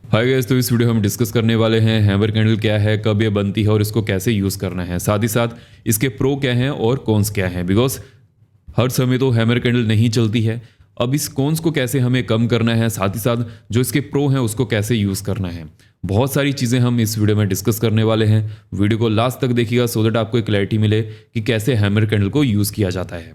Hi guys, तो इस video में हम डिस्कस करने वाले हैं हैमर कैंडल क्या है, कब ये बनती है और इसको कैसे यूज़ करना है। साथ ही साथ इसके प्रो क्या हैं और कॉन्स क्या हैं, बिकॉज हर समय तो हैमर कैंडल नहीं चलती है। अब इस कॉन्स को कैसे हमें कम करना है, साथ ही साथ जो इसके प्रो हैं उसको कैसे यूज़ करना है, बहुत सारी चीज़ें हम इस वीडियो में डिस्कस करने वाले हैं। वीडियो को लास्ट तक देखिएगा सो दैट आपको एक क्लैरिटी मिले कि कैसे हैमर कैंडल को यूज़ किया जाता है।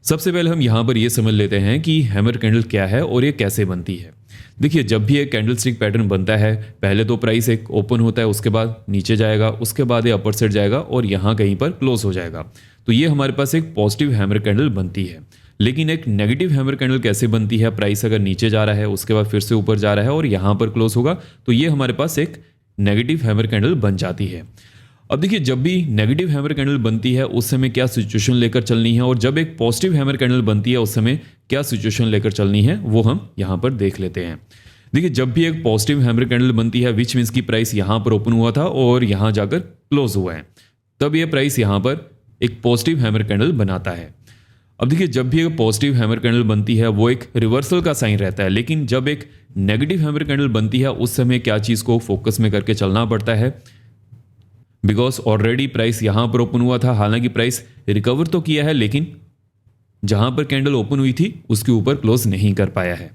सबसे पहले हम यहाँ पर ये समझ लेते हैं कि हैमर कैंडल क्या है और ये कैसे बनती है। देखिए, जब भी एक कैंडल स्टिक पैटर्न बनता है, पहले तो प्राइस एक ओपन होता है, उसके बाद नीचे जाएगा, उसके बाद ये अपर साइड जाएगा और यहाँ कहीं पर क्लोज हो जाएगा। तो ये हमारे पास एक पॉजिटिव हैमर कैंडल बनती है। लेकिन एक नेगेटिव हैमर कैंडल कैसे बनती है, प्राइस अगर नीचे जा रहा है उसके बाद फिर से ऊपर जा रहा है और यहाँ पर क्लोज होगा, तो ये हमारे पास एक नेगेटिव हैमर कैंडल बन जाती है। अब देखिए, जब भी नेगेटिव हैमर कैंडल बनती है उस समय क्या सिचुएशन लेकर चलनी है, और जब एक पॉजिटिव हैमर कैंडल बनती है उस समय क्या सिचुएशन लेकर चलनी है, वो हम यहाँ पर देख लेते हैं। देखिए, जब भी एक पॉजिटिव हैमर कैंडल बनती है, विच मीन्स की प्राइस यहाँ पर ओपन हुआ था और यहाँ जाकर क्लोज हुआ है, तब ये प्राइस यहाँ पर एक पॉजिटिव हैमर कैंडल बनाता है। अब देखिए, जब भी एक पॉजिटिव हैमर कैंडल बनती है वो एक रिवर्सल का साइन रहता है, लेकिन जब एक नेगेटिव हैमर कैंडल बनती है उस समय क्या चीज़ को फोकस में करके चलना पड़ता है, बिकॉज ऑलरेडी प्राइस यहां पर ओपन हुआ था। हालांकि प्राइस रिकवर तो किया है, लेकिन जहां पर कैंडल ओपन हुई थी उसके ऊपर क्लोज नहीं कर पाया है।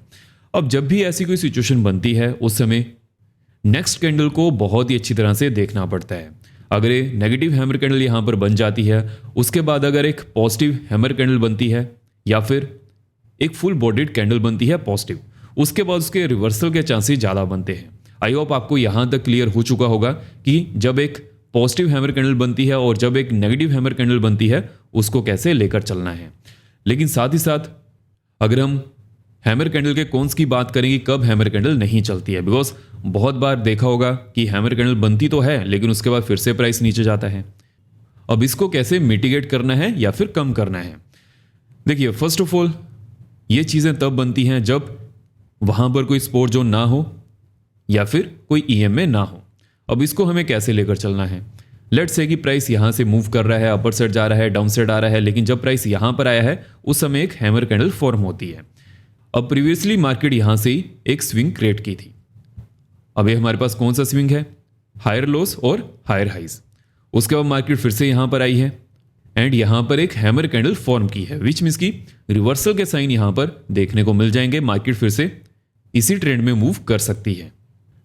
अब जब भी ऐसी कोई सिचुएशन बनती है उस समय नेक्स्ट कैंडल को बहुत ही अच्छी तरह से देखना पड़ता है। अगर ये नेगेटिव हैमर कैंडल यहां पर बन जाती है, उसके बाद अगर एक पॉजिटिव हैमर कैंडल बनती है या फिर एक फुल बॉडीड कैंडल बनती है पॉजिटिव, उसके बाद उसके रिवर्सल के चांसेस ज़्यादा बनते हैं। आई होप आपको यहां तक क्लियर हो चुका होगा कि जब एक पॉजिटिव हैमर कैंडल बनती है और जब एक नेगेटिव हैमर कैंडल बनती है उसको कैसे लेकर चलना है। लेकिन साथ ही साथ अगर हम हैमर कैंडल के कॉन्स की बात करेंगे, कब हैमर कैंडल नहीं चलती है, बिकॉज बहुत बार देखा होगा कि हैमर कैंडल बनती तो है लेकिन उसके बाद फिर से प्राइस नीचे जाता है। अब इसको कैसे मिटिगेट करना है या फिर कम करना है। देखिए, फर्स्ट ऑफ ऑल ये चीज़ें तब बनती हैं जब वहां पर कोई सपोर्ट जोन ना हो या फिर कोई ईएमए ना हो। अब इसको हमें कैसे लेकर चलना है। लेट्स से कि प्राइस यहां से मूव कर रहा है, अपर साइड जा रहा है, डाउन साइड आ रहा है, लेकिन जब प्राइस यहां पर आया है उस समय एक हैमर कैंडल फॉर्म होती है। अब प्रीवियसली मार्केट यहां से ही एक स्विंग क्रिएट की थी। अब ये हमारे पास कौन सा स्विंग है, हायर लोस और हायर हाइज। उसके बाद मार्केट फिर से यहां पर आई है एंड यहां पर एक हैमर कैंडल फॉर्म की है, विच मीन्स की रिवर्सल के साइन यहां पर देखने को मिल जाएंगे। मार्केट फिर से इसी ट्रेंड में मूव कर सकती है।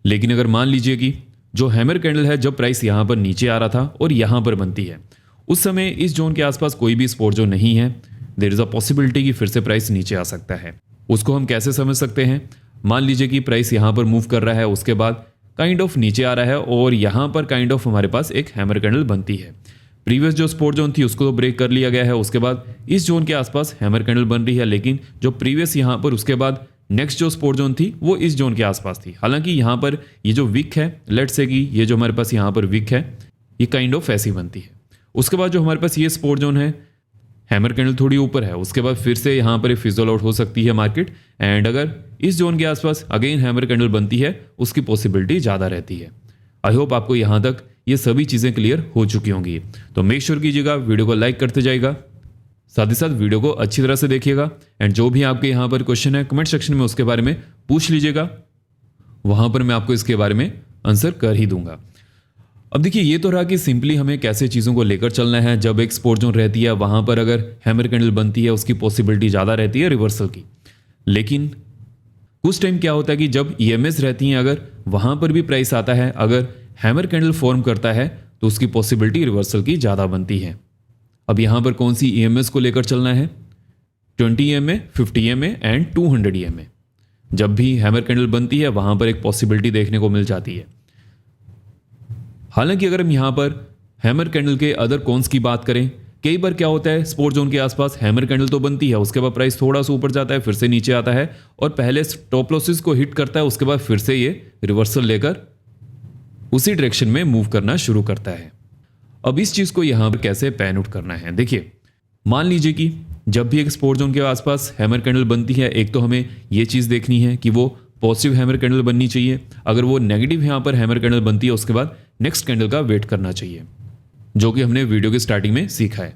लेकिन अगर मान लीजिए कि जो हैमर कैंडल है, जब प्राइस यहां पर नीचे आ रहा था और यहां पर बनती है, उस समय इस जोन के आसपास कोई भी सपोर्ट जोन नहीं है, देयर इज अ पॉसिबिलिटी कि फिर से प्राइस नीचे आ सकता है। उसको हम कैसे समझ सकते हैं। मान लीजिए कि प्राइस यहां पर मूव कर रहा है, उसके बाद काइंड ऑफ नीचे आ रहा है और यहां पर काइंड ऑफ हमारे पास एक हैमर कैंडल बनती है। प्रीवियस जो सपोर्ट जोन थी उसको तो ब्रेक कर लिया गया है, उसके बाद इस जोन के आसपास हैमर कैंडल बन रही है, लेकिन जो प्रीवियस यहां पर उसके बाद नेक्स्ट जो सपोर्ट जोन थी वो इस जोन के आसपास थी। हालांकि यहाँ पर ये जो विक है, लेट्स से कि ये जो हमारे पास यहाँ पर विक है, ये काइंड ऑफ ऐसी बनती है। उसके बाद जो हमारे पास ये सपोर्ट जोन है, हैमर कैंडल थोड़ी ऊपर है, उसके बाद फिर से यहाँ पर फिजल आउट हो सकती है मार्केट, एंड अगर इस जोन के आसपास अगेन हैमर कैंडल बनती है उसकी पॉसिबिलिटी ज़्यादा रहती है। आई होप आपको यहाँ तक ये सभी चीज़ें क्लियर हो चुकी होंगी। तो मेक श्योर कीजिएगा वीडियो को लाइक करते जाइएगा, साथ ही साथ वीडियो को अच्छी तरह से देखिएगा, एंड जो भी आपके यहाँ पर क्वेश्चन है कमेंट सेक्शन में उसके बारे में पूछ लीजिएगा, वहां पर मैं आपको इसके बारे में आंसर कर ही दूंगा। अब देखिए, ये तो रहा कि सिंपली हमें कैसे चीज़ों को लेकर चलना है। जब एक सपोर्ट जोन रहती है वहां पर अगर हैमर कैंडल बनती है उसकी पॉसिबिलिटी ज़्यादा रहती है रिवर्सल की। लेकिन कुछ टाइम क्या होता है कि जब ईएमएस रहती हैं, अगर वहां पर भी प्राइस आता है, अगर हैमर कैंडल फॉर्म करता है तो उसकी पॉसिबिलिटी रिवर्सल की ज़्यादा बनती है। अब यहां पर कौन सी ईएमएस को लेकर चलना है, 20 EMA, 50 EMA एंड 200 EMA। जब भी हैमर कैंडल बनती है वहां पर एक पॉसिबिलिटी देखने को मिल जाती है। हालांकि अगर हम यहां पर हैमर कैंडल के अदर कॉन्स की बात करें, कई बार क्या होता है, सपोर्ट जोन के आसपास हैमर कैंडल तो बनती है, उसके बाद प्राइस थोड़ा सा ऊपर जाता है, फिर से नीचे आता है और पहले स्टॉप लॉसेस को हिट करता है, उसके बाद फिर से ये रिवर्सल लेकर उसी डायरेक्शन में मूव करना शुरू करता है। अब इस चीज को यहां पर कैसे पैन आउट करना है। देखिए, मान लीजिए कि जब भी एक सपोर्ट जोन के आसपास हैमर कैंडल बनती है, एक तो हमें यह चीज देखनी है कि वो पॉजिटिव हैमर कैंडल बननी चाहिए। अगर वो नेगेटिव यहां पर हैमर कैंडल बनती है उसके बाद नेक्स्ट कैंडल का वेट करना चाहिए, जो कि हमने वीडियो के स्टार्टिंग में सीखा है।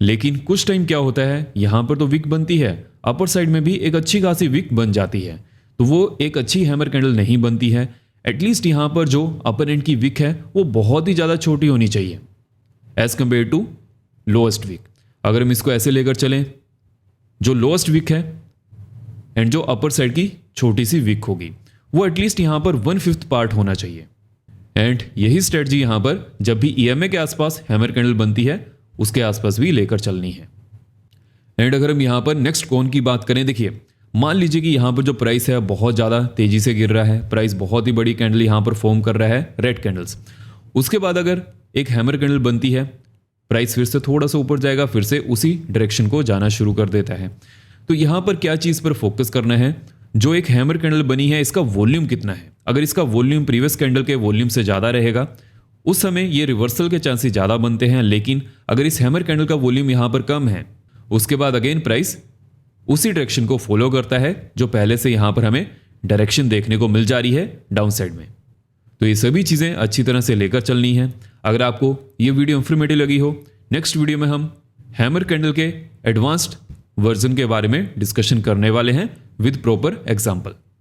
लेकिन कुछ टाइम क्या होता है, यहां पर तो विक बनती है, अपर साइड में भी एक अच्छी खासी विक बन जाती है, तो वो एक अच्छी हैमर कैंडल नहीं बनती है। एटलीस्ट यहाँ पर जो अपर एंड की विक है वो बहुत ही ज़्यादा छोटी होनी चाहिए as compare to lowest wick. अगर हम इसको ऐसे लेकर चलें, जो लोएस्ट विक है एंड जो अपर साइड की छोटी सी विक होगी वो एटलीस्ट यहाँ पर 1/5 पार्ट होना चाहिए। एंड यही स्ट्रेटजी यहाँ पर जब भी EMA के आसपास हैमर कैंडल बनती है उसके आसपास भी लेकर चलनी है। एंड अगर हम यहाँ पर नेक्स्ट कॉन की बात करें, देखिए मान लीजिए कि यहाँ पर जो प्राइस है बहुत ज़्यादा तेजी से गिर रहा है, प्राइस बहुत ही बड़ी कैंडल यहाँ पर फॉर्म कर रहा है, रेड कैंडल्स। उसके बाद अगर एक हैमर कैंडल बनती है, प्राइस फिर से थोड़ा सा ऊपर जाएगा, फिर से उसी डायरेक्शन को जाना शुरू कर देता है। तो यहाँ पर क्या चीज़ पर फोकस करना है, जो एक हैमर कैंडल बनी है इसका वॉल्यूम कितना है। अगर इसका वॉल्यूम प्रीवियस कैंडल के वॉल्यूम से ज़्यादा रहेगा उस समय ये रिवर्सल के चांसेस ज़्यादा बनते हैं। लेकिन अगर इस हैमर कैंडल का वॉल्यूम यहाँ पर कम है उसके बाद अगेन प्राइस उसी डायरेक्शन को फॉलो करता है जो पहले से यहाँ पर हमें डायरेक्शन देखने को मिल जा रही है डाउन साइड में। तो ये सभी चीज़ें अच्छी तरह से लेकर चलनी है। अगर आपको ये वीडियो इंफॉर्मेटिव लगी हो, नेक्स्ट वीडियो में हम हैमर कैंडल के एडवांस्ड वर्जन के बारे में डिस्कशन करने वाले हैं विद प्रॉपर एग्जाम्पल।